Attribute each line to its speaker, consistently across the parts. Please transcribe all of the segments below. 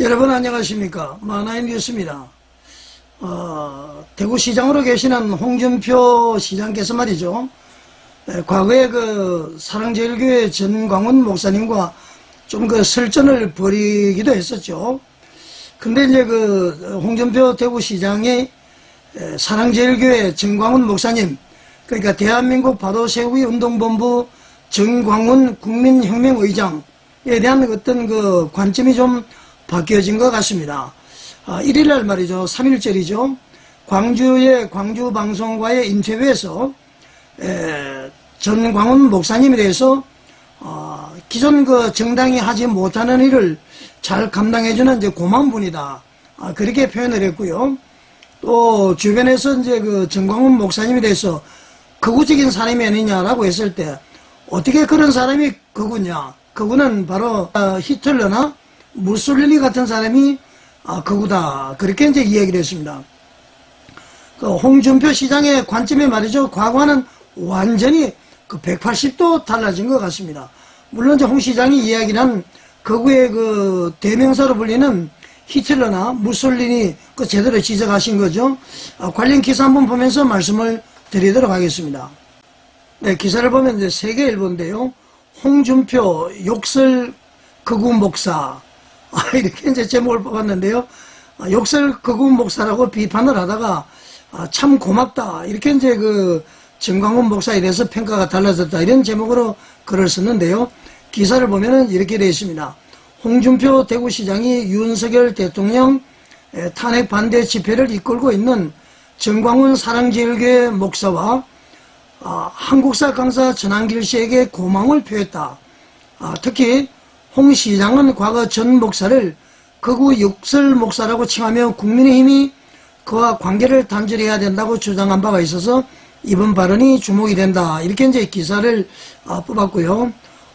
Speaker 1: 여러분 안녕하십니까. 만화인 뉴스입니다. 대구시장으로 계시는 홍준표 시장께서 말이죠. 과거에 그 사랑제일교회 전광훈 목사님과 좀 그 설전을 벌이기도 했었죠. 근데 이제 그 홍준표 대구시장의 사랑제일교회 전광훈 목사님, 그러니까 대한민국 바도세우기 운동본부 전광훈 국민혁명의장에 대한 어떤 그 관점이 좀 바뀌어진 것 같습니다. 1일날 말이죠. 3일절이죠. 광주의 광주방송과의 인터뷰에서 전광훈 목사님에 대해서 기존 그 정당이 하지 못하는 일을 잘 감당해주는 이제 고마운 분이다. 그렇게 표현을 했고요. 또 주변에서 이제 그 전광훈 목사님에 대해서 극우적인 사람이 아니냐라고 했을 때 어떻게 그런 사람이 극우냐? 극우는 바로 히틀러나 무솔리니 같은 사람이 극우다. 그렇게 이제 이야기를 했습니다. 그 홍준표 시장의 관점에 말이죠. 과거와는 완전히 그 180도 달라진 것 같습니다. 물론 이제 홍 시장이 이야기한 극우의 그 대명사로 불리는 히틀러나 무솔리니 그 제대로 지적하신 거죠. 관련 기사 한번 보면서 말씀을 드리도록 하겠습니다. 네, 기사를 보면 이제 세계일보인데요. 홍준표 욕설 극우 목사. 이렇게 이제 제목을 뽑았는데요. 욕설 극우 목사라고 비판을 하다가 참 고맙다. 이렇게 이제 그 전광훈 목사에 대해서 평가가 달라졌다. 이런 제목으로 글을 썼는데요. 기사를 보면은 이렇게 되어 있습니다. 홍준표 대구시장이 윤석열 대통령 탄핵 반대 집회를 이끌고 있는 전광훈 사랑제일교회 목사와 한국사 강사 전한길 씨에게 고마움을 표했다. 특히 홍 시장은 과거 전 목사를 극우 욕설 목사라고 칭하며 국민의힘이 그와 관계를 단절해야 된다고 주장한 바가 있어서 이번 발언이 주목이 된다. 이렇게 이제 기사를 뽑았고요.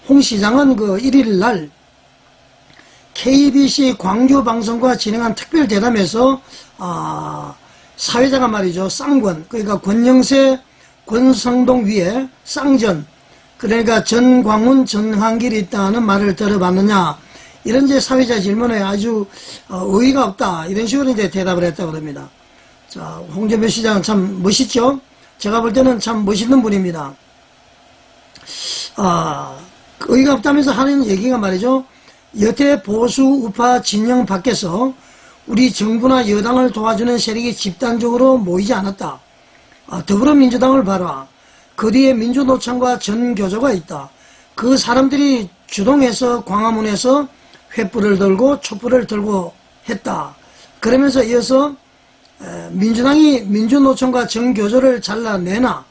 Speaker 1: 홍 시장은 그 1일 날 KBC 광주 방송과 진행한 특별 대담에서 사회자가 말이죠. 쌍권, 그러니까 권영세, 권성동 위에 쌍전, 그러니까 전광훈, 전한길이 있다는 말을 들어봤느냐, 이런 이제 사회자 질문에 아주 의의가 없다, 이런 식으로 이제 대답을 했다고 합니다. 자, 홍준표 시장은 참 멋있죠. 제가 볼 때는 참 멋있는 분입니다. 의의가 없다면서 하는 얘기가 말이죠. 여태 보수 우파 진영 밖에서 우리 정부나 여당을 도와주는 세력이 집단적으로 모이지 않았다. 더불어민주당을 봐라. 그 뒤에 민주노총과 전교조가 있다. 그 사람들이 주동해서 광화문에서 횃불을 들고 촛불을 들고 했다. 그러면서 이어서 민주당이 민주노총과 전교조를 잘라내나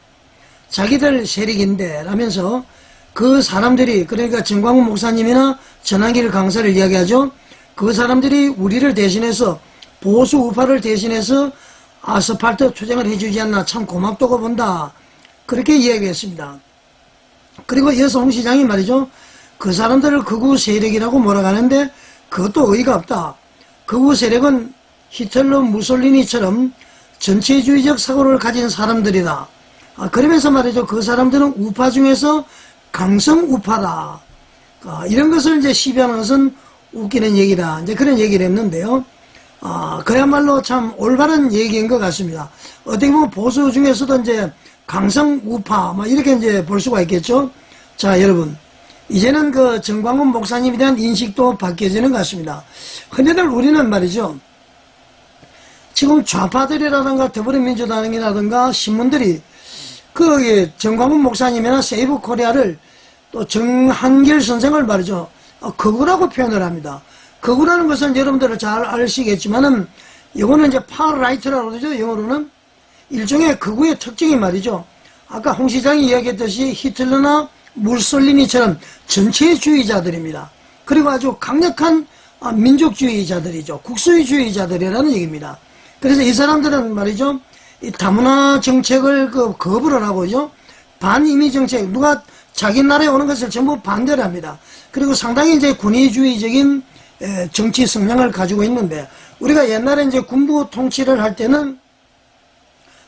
Speaker 1: 자기들 세력인데 라면서 그 사람들이, 그러니까 전광훈 목사님이나 전한길 강사를 이야기하죠. 그 사람들이 우리를 대신해서 보수 우파를 대신해서 아스팔트 투쟁을 해주지 않나 참 고맙다고 본다. 그렇게 이야기했습니다. 그리고 이어서 홍 시장이 말이죠. 그 사람들을 극우 세력이라고 몰아가는데 그것도 의의가 없다. 극우 세력은 히틀러 무솔리니처럼 전체주의적 사고를 가진 사람들이다. 그러면서 말이죠. 그 사람들은 우파 중에서 강성 우파다. 이런 것을 이제 시비하는 것은 웃기는 얘기다. 이제 그런 얘기를 했는데요. 그야말로 참 올바른 얘기인 것 같습니다. 어떻게 보면 보수 중에서도 이제 강성 우파, 이렇게 이제 볼 수가 있겠죠. 자, 여러분. 이제는 그 전광훈 목사님에 대한 인식도 바뀌어지는 것 같습니다. 흔히들 우리는 말이죠. 지금 좌파들이라든가 더불어민주당이라든가 신문들이 그 전광훈 목사님이나 세이브 코리아를 또 정한길 선생을 말이죠. 극우라고 표현을 합니다. 극우라는 것은 여러분들은 잘 아시겠지만은 이거는 이제 파라이트라고 그러죠. 영어로는 일종의 극우의 특징이 말이죠. 아까 홍 시장이 이야기했듯이 히틀러나 무솔리니처럼 전체주의자들입니다. 그리고 아주 강력한 민족주의자들이죠. 국수주의자들이라는 얘기입니다. 그래서 이 사람들은 말이죠. 이 다문화 정책을 거부를 하고요. 반이미 정책, 누가 자기 나라에 오는 것을 전부 반대를 합니다. 그리고 상당히 이제 군의주의적인 정치 성향을 가지고 있는데, 우리가 옛날에 이제 군부 통치를 할 때는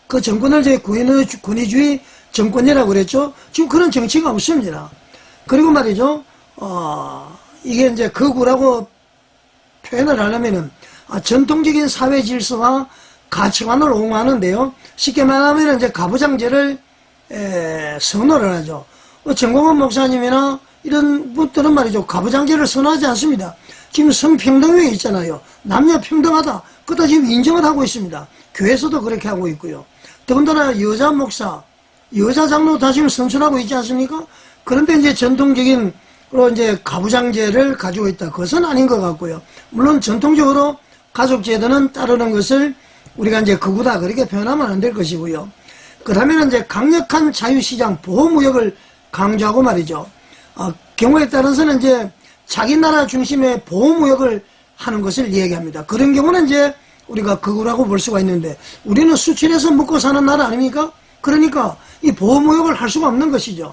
Speaker 1: 그 정권을 이제 군의주의 정권이라고 그랬죠. 지금 그런 정치가 없습니다. 그리고 말이죠. 이게 이제 극우라고 표현을 하려면은 전통적인 사회 질서와 가치관을 옹호하는데요. 쉽게 말하면 이제 가부장제를 선호를 하죠. 정광훈 목사님이나 이런 분들은 말이죠. 가부장제를 선호하지 않습니다. 지금 성평등에 있잖아요. 남녀 평등하다. 그것도 지금 인정을 하고 있습니다. 교회에서도 그렇게 하고 있고요. 더군다나 여자 목사, 여자 장로 다 지금 선출하고 있지 않습니까? 그런데 이제 전통적인 이제 가부장제를 가지고 있다. 그것은 아닌 것 같고요. 물론 전통적으로 가족제도는 따르는 것을 우리가 이제 극우다 그렇게 표현하면 안 될 것이고요. 그다음에는 이제 강력한 자유시장 보호무역을 강조하고 말이죠. 경우에 따라서는 이제 자기 나라 중심의 보호무역을 하는 것을 이야기합니다. 그런 경우는 이제 우리가 극우라고 볼 수가 있는데 우리는 수출해서 먹고 사는 나라 아닙니까? 그러니까 이 보호무역을 할 수가 없는 것이죠.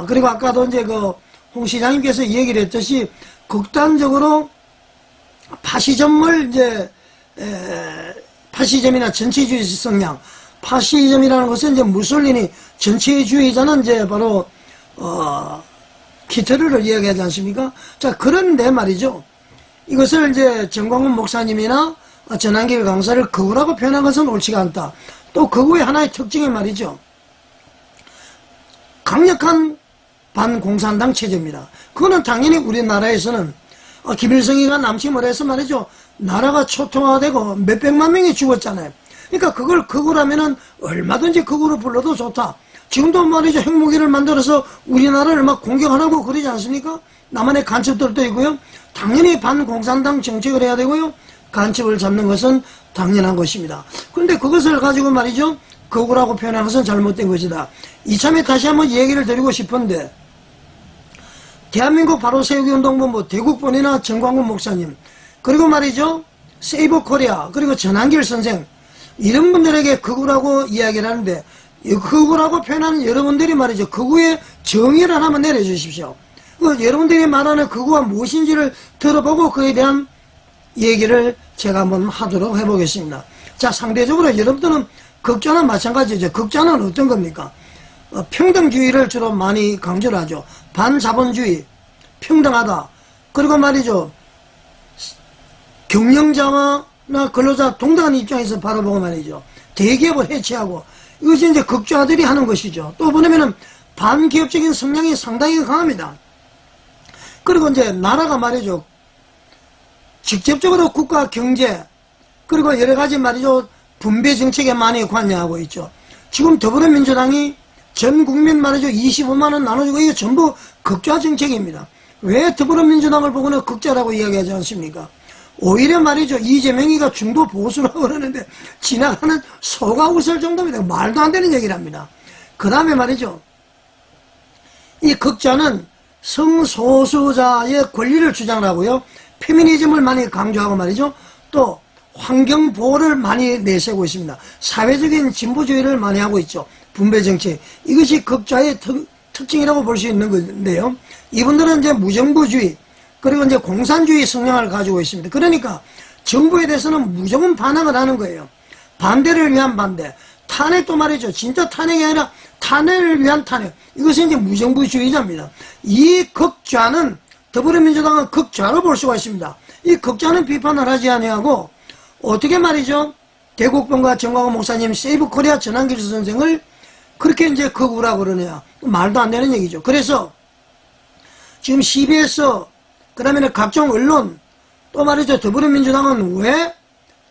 Speaker 1: 그리고 아까도 이제 홍 시장님께서 얘기를 했듯이 극단적으로 파시즘을 이제 파시즘이나 전체주의 성향, 파시즘이라는 것은 이제 무솔리니 전체주의자는 이제 바로 히틀러를 이야기하지 않습니까? 자, 그런데 말이죠. 이것을 이제 정광훈 목사님이나 전한길 강사를 극우라고 표현한 것은 옳지가 않다. 또 극우의 하나의 특징이 말이죠. 강력한 반공산당 체제입니다. 그거는 당연히 우리나라에서는 김일성이가 남침을 해서 말이죠. 나라가 초토화되고 몇백만 명이 죽었잖아요. 그러니까 그걸 극우라면은 얼마든지 극우로 불러도 좋다. 지금도 말이죠. 핵무기를 만들어서 우리나라를 막 공격하라고 그러지 않습니까? 남한의 간첩들도 있고요. 당연히 반공산당 정책을 해야 되고요. 간첩을 잡는 것은 당연한 것입니다. 그런데 그것을 가지고 말이죠. 극우라고 표현하는 것은 잘못된 것이다. 이참에 다시 한번 얘기를 드리고 싶은데 대한민국 바로세우기 운동본부 대국본이나 정광훈 목사님 그리고 말이죠. 세이버 코리아 그리고 전한길 선생 이런 분들에게 극우라고 이야기를 하는데 극우라고 표현하는 여러분들이 말이죠. 극우의 정의를 하나만 내려주십시오. 여러분들이 말하는 극우가 무엇인지를 들어보고 그에 대한 얘기를 제가 한번 하도록 해보겠습니다. 자, 상대적으로 여러분들은 극좌는 마찬가지죠. 극좌는 어떤 겁니까? 평등주의를 주로 많이 강조를 하죠. 반자본주의, 평등하다. 그리고 말이죠. 경영자와 근로자 동등한 입장에서 바라보고 말이죠. 대기업을 해체하고 이것이 이제 극좌들이 하는 것이죠. 또 보면은 반기업적인 성향이 상당히 강합니다. 그리고 이제 나라가 말이죠. 직접적으로 국가 경제 그리고 여러 가지 말이죠. 분배 정책에 많이 관여하고 있죠. 지금 더불어민주당이 전 국민 말이죠. 25만 원 나눠주고 이게 전부 극좌 정책입니다. 왜 더불어민주당을 보고는 극좌라고 이야기하지 않습니까? 오히려 말이죠. 이재명이가 중도 보수라고 그러는데 지나가는 소가 웃을 정도입니다. 말도 안 되는 얘기를 합니다. 그 다음에 말이죠. 이 극좌는 성소수자의 권리를 주장하고요. 페미니즘을 많이 강조하고 말이죠. 또 환경보호를 많이 내세우고 있습니다. 사회적인 진보주의를 많이 하고 있죠. 분배정책. 이것이 극좌의 특징이라고 볼 수 있는 건데요. 이분들은 이제 무정부주의, 그리고 이제 공산주의 성향을 가지고 있습니다. 그러니까 정부에 대해서는 무조건 반항을 하는 거예요. 반대를 위한 반대. 탄핵도 말이죠. 진짜 탄핵이 아니라 탄핵을 위한 탄핵. 이것은 이제 무정부주의자입니다. 이 극좌는 더불어민주당은 극좌로 볼 수가 있습니다. 이 극좌는 비판을 하지 아니하고 어떻게 말이죠? 대국본과 정광훈 목사님, 세이브코리아 전한길 선생을 그렇게 이제 극우라고 그러냐. 말도 안 되는 얘기죠. 그래서 지금 CBS, 그 다음에 각종 언론, 또 말이죠. 더불어민주당은 왜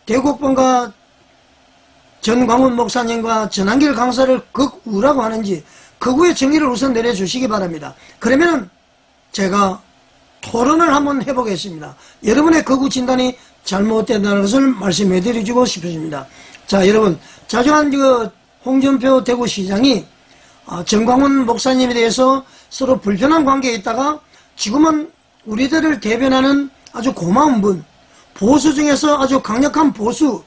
Speaker 1: 대국본과 전광훈 목사님과 전한길 강사를 극우라고 하는지 극우의 정의를 우선 내려주시기 바랍니다. 그러면은 제가 토론을 한번 해보겠습니다. 여러분의 극우 진단이 잘못된다는 것을 말씀해 드리고 싶습니다. 자, 여러분, 자주한 홍준표 대구시장이 정광훈 목사님에 대해서 서로 불편한 관계에 있다가 지금은 우리들을 대변하는 아주 고마운 분, 보수 중에서 아주 강력한 보수,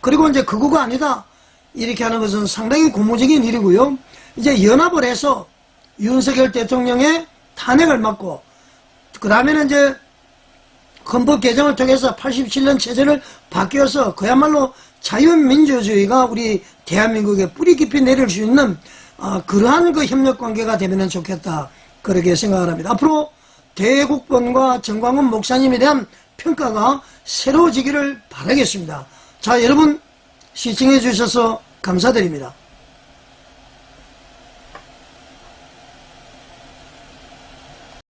Speaker 1: 그리고 이제 극우가 아니다 이렇게 하는 것은 상당히 고무적인 일이고요. 이제 연합을 해서 윤석열 대통령의 탄핵을 막고 그 다음에는 이제 헌법 개정을 통해서 87년 체제를 바뀌어서 그야말로 자유민주주의가 우리 대한민국에 뿌리 깊이 내릴 수 있는 그러한 그 협력관계가 되면 좋겠다 그렇게 생각을 합니다. 앞으로 대국본과 정광훈 목사님에 대한 평가가 새로워지기를 바라겠습니다. 자, 여러분 시청해 주셔서 감사드립니다.